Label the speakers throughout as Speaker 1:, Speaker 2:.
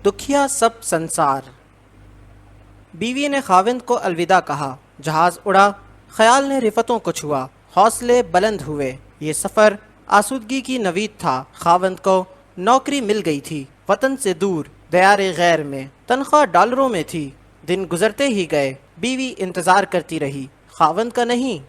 Speaker 1: دکھیا سب سنسار۔ بیوی نے خاوند کو الوداع کہا، جہاز اڑا، خیال نے رفتوں کو چھوا، حوصلے بلند ہوئے۔ یہ سفر آسودگی کی نوید تھا۔ خاوند کو نوکری مل گئی تھی، وطن سے دور، دیار غیر میں، تنخواہ ڈالروں میں تھی۔ دن گزرتے ہی گئے، بیوی انتظار کرتی رہی، خاوند کا نہیں،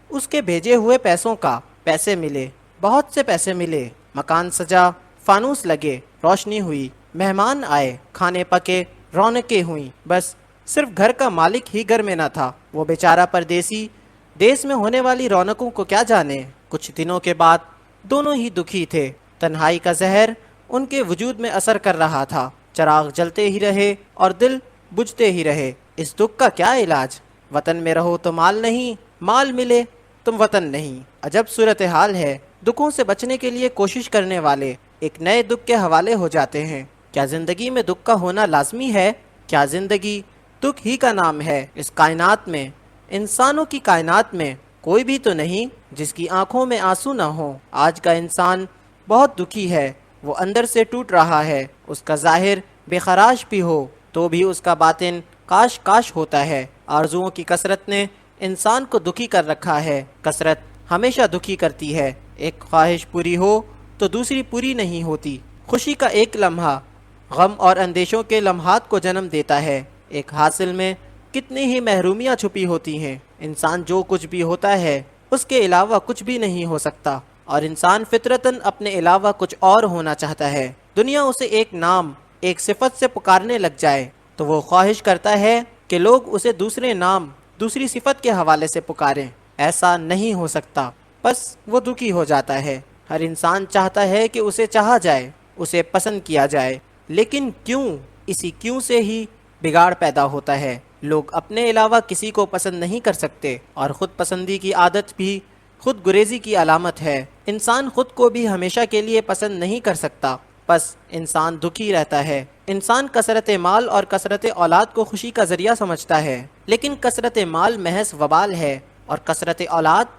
Speaker 1: اس کے بھیجے ہوئے پیسوں کا۔ پیسے ملے، بہت سے پیسے ملے، مکان سجا، فانوس لگے، روشنی ہوئی، مہمان آئے، کھانے پکے، رونقیں ہوئیں، بس صرف گھر کا مالک ہی گھر میں نہ تھا۔ وہ بیچارہ پردیسی دیس میں ہونے والی رونقوں کو کیا جانے۔ کچھ دنوں کے بعد دونوں ہی دکھی تھے۔ تنہائی کا زہر ان کے وجود میں اثر کر رہا تھا۔ چراغ جلتے ہی رہے اور دل بجھتے ہی رہے۔ اس دکھ کا کیا علاج؟ وطن میں رہو تو مال نہیں، مال ملے تم وطن نہیں۔ عجب صورتحال ہے۔ دکھوں سے بچنے کے لیے کوشش کرنے والے ایک نئے دکھ کے حوالے ہو جاتے ہیں۔ کیا زندگی میں دکھ کا ہونا لازمی ہے؟ کیا زندگی دکھ ہی کا نام ہے؟ اس کائنات میں، انسانوں کی کائنات میں کوئی بھی تو نہیں جس کی آنکھوں میں آنسو نہ ہو۔ آج کا انسان بہت دکھی ہے، وہ اندر سے ٹوٹ رہا ہے۔ اس کا ظاہر بے خراش بھی ہو تو بھی اس کا باطن کاش کاش ہوتا ہے۔ آرزوؤں کی کثرت نے انسان کو دکھی کر رکھا ہے۔ کثرت ہمیشہ دکھی کرتی ہے۔ ایک خواہش پوری ہو تو دوسری پوری نہیں ہوتی۔ خوشی کا ایک لمحہ غم اور اندیشوں کے لمحات کو جنم دیتا ہے۔ ایک حاصل میں کتنی ہی محرومیاں چھپی ہوتی ہیں۔ انسان جو کچھ بھی ہوتا ہے اس کے علاوہ کچھ بھی نہیں ہو سکتا، اور انسان فطرتاً اپنے علاوہ کچھ اور ہونا چاہتا ہے۔ دنیا اسے ایک نام، ایک صفت سے پکارنے لگ جائے تو وہ خواہش کرتا ہے کہ لوگ اسے دوسرے نام، دوسری صفت کے حوالے سے پکاریں۔ ایسا نہیں ہو سکتا، بس وہ دکھی ہو جاتا ہے۔ ہر انسان چاہتا ہے کہ اسے چاہا جائے، اسے پسند کیا جائے، لیکن کیوں؟ اسی کیوں سے ہی بگاڑ پیدا ہوتا ہے۔ لوگ اپنے علاوہ کسی کو پسند نہیں کر سکتے، اور خود پسندی کی عادت بھی خود گریزی کی علامت ہے۔ انسان خود کو بھی ہمیشہ کے لیے پسند نہیں کر سکتا، بس انسان دکھی رہتا ہے۔ انسان کثرت مال اور کثرت اولاد کو خوشی کا ذریعہ سمجھتا ہے، لیکن کثرت مال محض وبال ہے، اور کثرت اولاد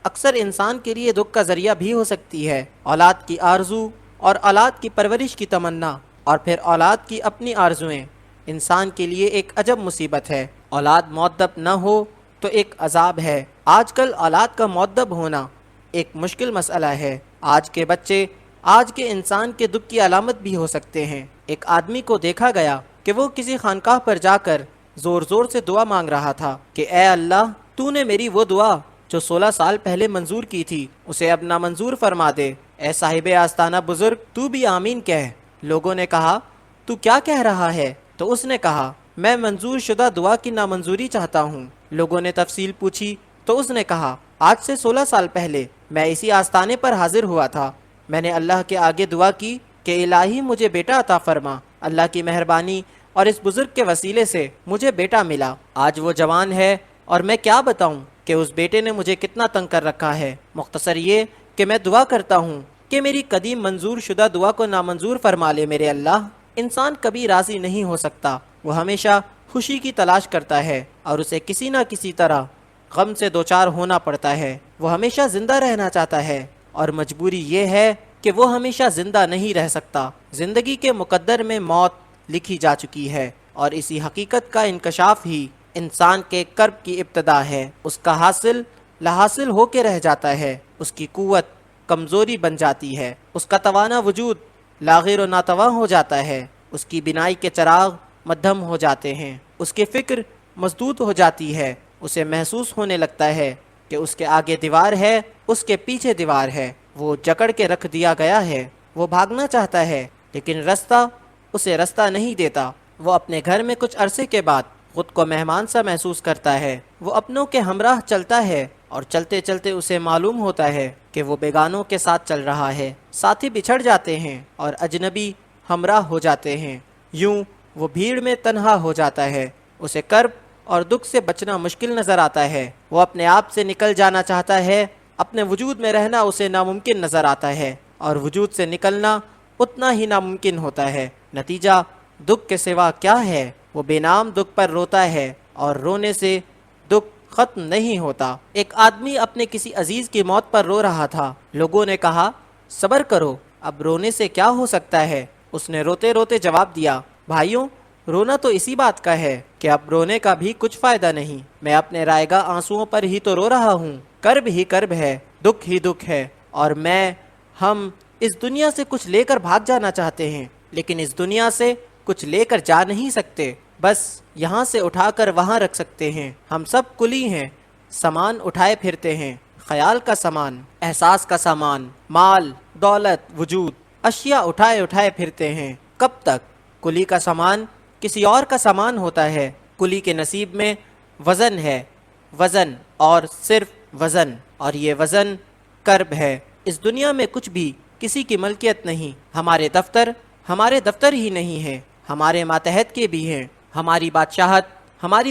Speaker 1: اکثر انسان کے لیے دکھ کا ذریعہ بھی ہو سکتی ہے۔ اولاد کی آرزو اور اولاد کی پرورش کی تمنا، اور پھر اولاد کی اپنی آرزویں انسان کے لیے ایک عجب مصیبت ہے۔ اولاد مؤدب نہ ہو تو ایک عذاب ہے۔ آج کل اولاد کا مؤدب ہونا ایک مشکل مسئلہ ہے۔ آج کے بچے آج کے انسان کے دکھ کی علامت بھی ہو سکتے ہیں۔ ایک آدمی کو دیکھا گیا کہ وہ کسی خانقاہ پر جا کر زور زور سے دعا مانگ رہا تھا کہ اے اللہ، تو نے میری وہ دعا جو 16 سال پہلے منظور کی تھی اسے اب نامنظور فرما دے۔ اے صاحب آستانہ بزرگ، تو بھی آمین کہہ۔ لوگوں نے کہا، تو کیا کہہ رہا ہے؟ تو اس نے کہا، میں منظور شدہ دعا کی نامنظوری چاہتا ہوں۔ لوگوں نے تفصیل پوچھی تو اس نے کہا، آج سے 16 سال پہلے میں اسی آستانے پر حاضر ہوا تھا۔ میں نے اللہ کے آگے دعا کی کہ الہی مجھے بیٹا عطا فرما۔ اللہ کی مہربانی اور اس بزرگ کے وسیلے سے مجھے بیٹا ملا۔ آج وہ جوان ہے، اور میں کیا بتاؤں کہ اس بیٹے نے مجھے کتنا تنگ کر رکھا ہے۔ مختصر یہ کہ میں دعا کرتا ہوں کہ میری قدیم منظور شدہ دعا کو نامنظور فرما لے میرے اللہ۔ انسان کبھی راضی نہیں ہو سکتا، وہ ہمیشہ خوشی کی تلاش کرتا ہے، اور اسے کسی نہ کسی طرح غم سے دوچار ہونا پڑتا ہے۔ وہ ہمیشہ زندہ رہنا چاہتا ہے، اور مجبوری یہ ہے کہ وہ ہمیشہ زندہ نہیں رہ سکتا۔ زندگی کے مقدر میں موت لکھی جا چکی ہے، اور اسی حقیقت کا انکشاف ہی انسان کے کرب کی ابتدا ہے۔ اس کا حاصل لاحاصل ہو کے رہ جاتا ہے، اس کی قوت کمزوری بن جاتی ہے، اس کا توانا وجود لاغر و ناتواں ہو جاتا ہے، اس کی بینائی کے چراغ مدھم ہو جاتے ہیں، اس کی فکر مسدود ہو جاتی ہے۔ اسے محسوس ہونے لگتا ہے کہ اس کے آگے دیوار ہے، اس کے پیچھے دیوار ہے، وہ جکڑ کے رکھ دیا گیا ہے۔ وہ بھاگنا چاہتا ہے، لیکن رستہ اسے رستہ نہیں دیتا۔ وہ اپنے گھر میں کچھ عرصے کے بعد خود کو مہمان سا محسوس کرتا ہے۔ وہ اپنوں کے ہمراہ چلتا ہے، اور چلتے چلتے اسے معلوم ہوتا ہے کہ وہ بیگانوں کے ساتھ چل رہا ہے۔ ساتھی بچھڑ جاتے ہیں اور اجنبی ہمراہ ہو جاتے ہیں۔ یوں وہ بھیڑ میں تنہا ہو جاتا ہے۔ اسے کرب اور دکھ سے بچنا مشکل نظر آتا ہے۔ وہ اپنے آپ سے نکل جانا چاہتا ہے، اپنے وجود میں رہنا اسے ناممکن نظر آتا ہے، اور وجود سے نکلنا اتنا ہی ناممکن ہوتا ہے۔ نتیجہ دکھ کے سوا کیا ہے؟ وہ بے نام دکھ پر روتا ہے، اور رونے سے دکھ ختم نہیں ہوتا۔ ایک آدمی اپنے کسی عزیز کی موت پر رو رہا تھا۔ لوگوں نے کہا، صبر کرو، اب رونے سے کیا ہو سکتا ہے؟ اس نے روتے روتے جواب دیا، بھائیوں، رونا تو اسی بات کا ہے کہ اب رونے کا بھی کچھ فائدہ نہیں۔ میں اپنے رائگاں آنسوؤں پر ہی تو رو رہا ہوں۔ کرب ہی کرب ہے، دکھ ہی دکھ ہے، اور ہم اس دنیا سے کچھ لے کر بھاگ جانا چاہتے ہیں، لیکن اس دنیا سے کچھ لے کر جا نہیں سکتے، بس یہاں سے اٹھا کر وہاں رکھ سکتے ہیں۔ ہم سب کلی ہیں، سامان اٹھائے پھرتے ہیں، خیال کا سامان، احساس کا سامان، مال، دولت، وجود، اشیاء اٹھائے اٹھائے پھرتے ہیں۔ کب تک؟ کلی کا سامان کسی اور کا سامان ہوتا ہے۔ کلی کے نصیب میں وزن ہے، وزن اور صرف وزن، اور یہ وزن کرب ہے۔ اس دنیا میں کچھ بھی کسی کی ملکیت نہیں۔ ہمارے دفتر ہی نہیں ہیں، ہمارے ماتحت کے بھی ہیں۔ ہماری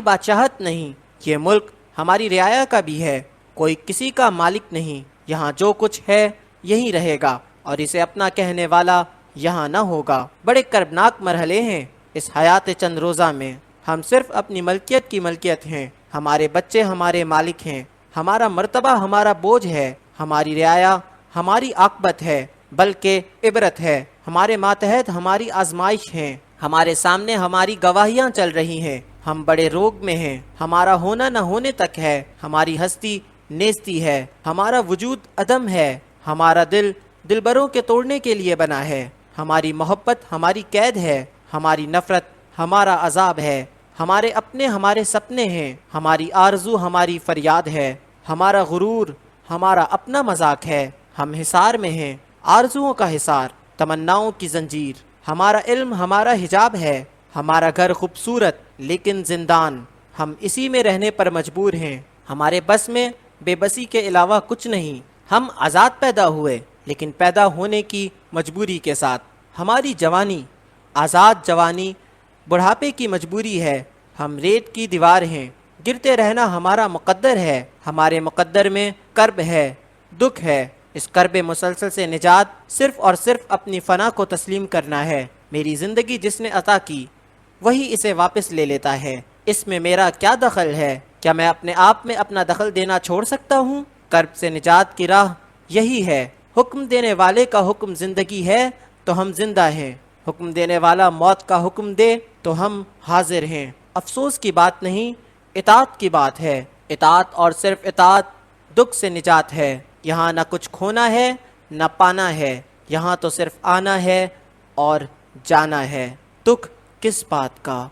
Speaker 1: بادشاہت نہیں، یہ ملک ہماری رعایا کا بھی ہے۔ کوئی کسی کا مالک نہیں، یہاں جو کچھ ہے یہی رہے گا، اور اسے اپنا کہنے والا یہاں نہ ہوگا۔ بڑے کربناک مرحلے ہیں اس حیات چند روزہ میں۔ ہم صرف اپنی ملکیت ہیں، ہمارے بچے ہمارے مالک ہیں، ہمارا مرتبہ ہمارا بوجھ ہے، ہماری رعایا ہماری عاقبت ہے، بلکہ عبرت ہے۔ ہمارے ماتحت ہماری آزمائش ہیں، ہمارے سامنے ہماری گواہیاں چل رہی ہیں۔ ہم بڑے روگ میں ہیں، ہمارا ہونا نہ ہونے تک ہے، ہماری ہستی نیستی ہے، ہمارا وجود عدم ہے، ہمارا دلبروں کے توڑنے کے لیے بنا ہے، ہماری محبت ہماری قید ہے، ہماری نفرت ہمارا عذاب ہے، ہمارے اپنے ہمارے سپنے ہیں، ہماری آرزو ہماری فریاد ہے، ہمارا غرور ہمارا اپنا مذاق ہے، ہم حصار میں ہیں، آرزوؤں کا حصار، تمناؤں کی زنجیر، ہمارا علم ہمارا حجاب ہے، ہمارا گھر خوبصورت لیکن زندان، ہم اسی میں رہنے پر مجبور ہیں، ہمارے بس میں بے بسی کے علاوہ کچھ نہیں، ہم آزاد پیدا ہوئے لیکن پیدا ہونے کی مجبوری کے ساتھ، ہماری جوانی آزاد جوانی بڑھاپے کی مجبوری ہے، ہم ریت کی دیوار ہیں، گرتے رہنا ہمارا مقدر ہے، ہمارے مقدر میں کرب ہے، دکھ ہے۔ اس کرب مسلسل سے نجات صرف اور صرف اپنی فنا کو تسلیم کرنا ہے۔ میری زندگی جس نے عطا کی وہی اسے واپس لے لیتا ہے، اس میں میرا کیا دخل ہے؟ کیا میں اپنے آپ میں اپنا دخل دینا چھوڑ سکتا ہوں؟ کرب سے نجات کی راہ یہی ہے۔ حکم دینے والے کا حکم زندگی ہے تو ہم زندہ ہیں، حکم دینے والا موت کا حکم دے تو ہم حاضر ہیں۔ افسوس کی بات نہیں، اطاعت کی بات ہے۔ اطاعت اور صرف اطاعت دکھ سے نجات ہے۔ یہاں نہ کچھ کھونا ہے نہ پانا ہے، یہاں تو صرف آنا ہے اور جانا ہے۔ دکھ کس بات کا؟